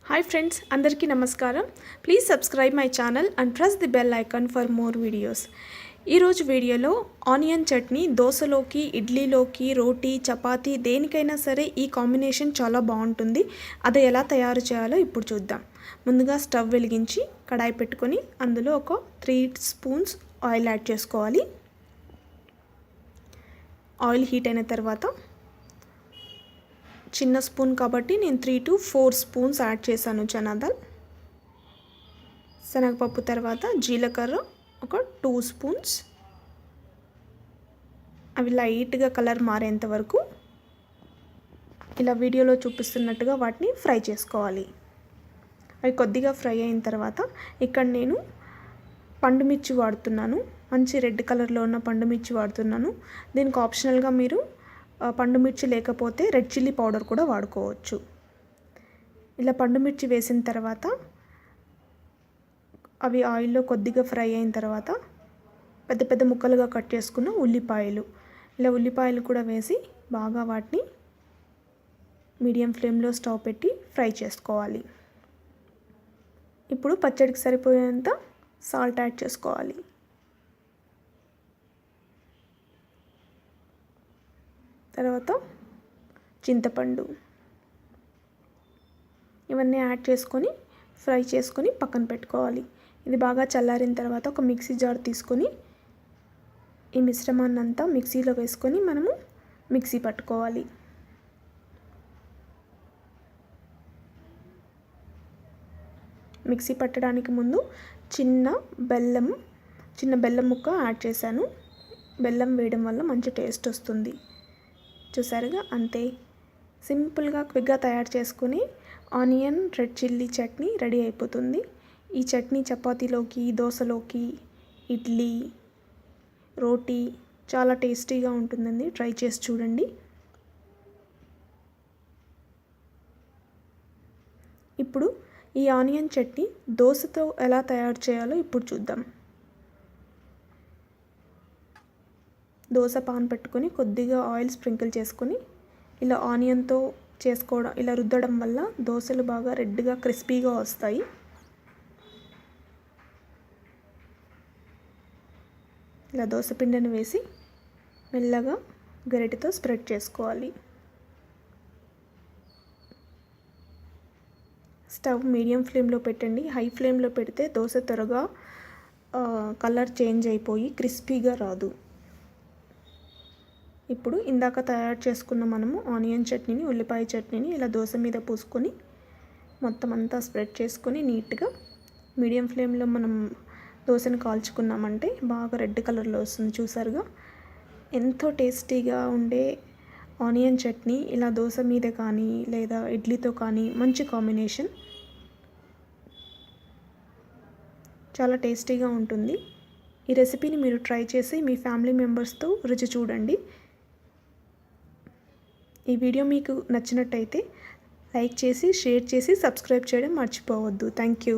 Hi friends, అందరికీ నమస్కారం. Please subscribe my channel and press the bell icon for more videos. ఈరోజు వీడియోలో onion chutney దోసలోకి, ఇడ్లీలోకి, రోటీ, చపాతీ దేనికైనా సరే ఈ కాంబినేషన్ చాలా బాగుంటుంది. అది ఎలా తయారు చేయాలో ఇప్పుడు చూద్దాం. ముందుగా స్టవ్ వెలిగించి కడాయి పెట్టుకొని అందులో ఒక 3 స్పూన్స్ ఆయిల్ యాడ్ చేసుకోవాలి. ఆయిల్ హీట్ అయిన తర్వాత చిన్న స్పూన్ కాబట్టి నేను 3 to 4 స్పూన్స్ యాడ్ చేశాను చనాదాల్. శనగపప్పు తర్వాత జీలకర్ర ఒక 2 స్పూన్స్. అవి లైట్గా కలర్ మారేంత వరకు ఇలా వీడియోలో చూపిస్తున్నట్టుగా వాటిని ఫ్రై చేసుకోవాలి. అవి కొద్దిగా ఫ్రై అయిన తర్వాత ఇక్కడ నేను పండుమిర్చి వాడుతున్నాను. మంచి రెడ్ కలర్లో ఉన్న పండుమిర్చి వాడుతున్నాను. దీనికి ఆప్షనల్గా మీరు పండుమిర్చి లేకపోతే రెడ్ చిల్లీ పౌడర్ కూడా వాడుకోవచ్చు. ఇలా పండుమిర్చి వేసిన తర్వాత అవి ఆయిల్లో కొద్దిగా ఫ్రై అయిన తర్వాత పెద్ద పెద్ద ముక్కలుగా కట్ చేసుకున్న ఉల్లిపాయలు, ఇలా ఉల్లిపాయలు కూడా వేసి బాగా వాటిని మీడియం ఫ్లేమ్లో స్టవ్ పెట్టి ఫ్రై చేసుకోవాలి. ఇప్పుడు పచ్చడికి సరిపోయేంత సాల్ట్ యాడ్ చేసుకోవాలి. తర్వాత చింతపండు, ఇవన్నీ యాడ్ చేసుకొని ఫ్రై చేసుకొని పక్కన పెట్టుకోవాలి. ఇది బాగా చల్లారిన తర్వాత ఒక మిక్సీ జార్ తీసుకొని ఈ మిశ్రమాన్ని అంతా మిక్సీలో వేసుకొని మనము మిక్సీ పట్టుకోవాలి. మిక్సీ పట్టడానికి ముందు చిన్న బెల్లం ముక్క యాడ్ చేశాను. బెల్లం వేయడం వల్ల మంచి టేస్ట్ వస్తుంది. చూసారుగా, అంతే సింపుల్గా క్విక్గా తయారు చేసుకుని onion red chilli chutney ready అయిపోతుంది. ఈ చట్నీ చపాతీలోకి, దోసలోకి, ఇడ్లీ, రోటీ చాలా టేస్టీగా ఉంటుందండి. ట్రై చేసి చూడండి. ఇప్పుడు ఈ ఆనియన్ చట్నీ దోసతో ఎలా తయారు చేయాలో ఇప్పుడు చూద్దాం. దోస పాన్ పెట్టుకొని కొద్దిగా ఆయిల్ స్ప్రింకిల్ చేసుకొని ఇలా ఆనియన్తో చేసుకోవడం, ఇలా రుద్దడం వల్ల దోసలు బాగా రెడ్గా క్రిస్పీగా వస్తాయి. ఇలా దోస పిండిని వేసి మెల్లగా గరిటెతో స్ప్రెడ్ చేసుకోవాలి. స్టవ్ మీడియం ఫ్లేమ్లో పెట్టండి. హై ఫ్లేమ్లో పెడితే దోస త్వరగా కలర్ చేంజ్ అయిపోయి క్రిస్పీగా రాదు. ఇప్పుడు ఇందాక తయారు చేసుకున్న మనము ఆనియన్ చట్నీని, ఉల్లిపాయ చట్నీని ఇలా దోస మీద పూసుకొని మొత్తం అంతా స్ప్రెడ్ చేసుకొని నీట్గా మీడియం ఫ్లేమ్లో మనం దోసని కాల్చుకున్నామంటే బాగా రెడ్ కలర్లో వస్తుంది. చూసారుగా, ఎంతో టేస్టీగా ఉండే ఆనియన్ చట్నీ ఇలా దోస మీద కానీ లేదా ఇడ్లీతో కానీ మంచి కాంబినేషన్, చాలా టేస్టీగా ఉంటుంది. ఈ రెసిపీని మీరు ట్రై చేసి మీ ఫ్యామిలీ మెంబర్స్తో రుచి చూడండి. ఈ వీడియో మీకు నచ్చినట్టయితే లైక్ చేసి, షేర్ చేసి, సబ్స్క్రైబ్ చేయడం మర్చిపోవద్దు. Thank you.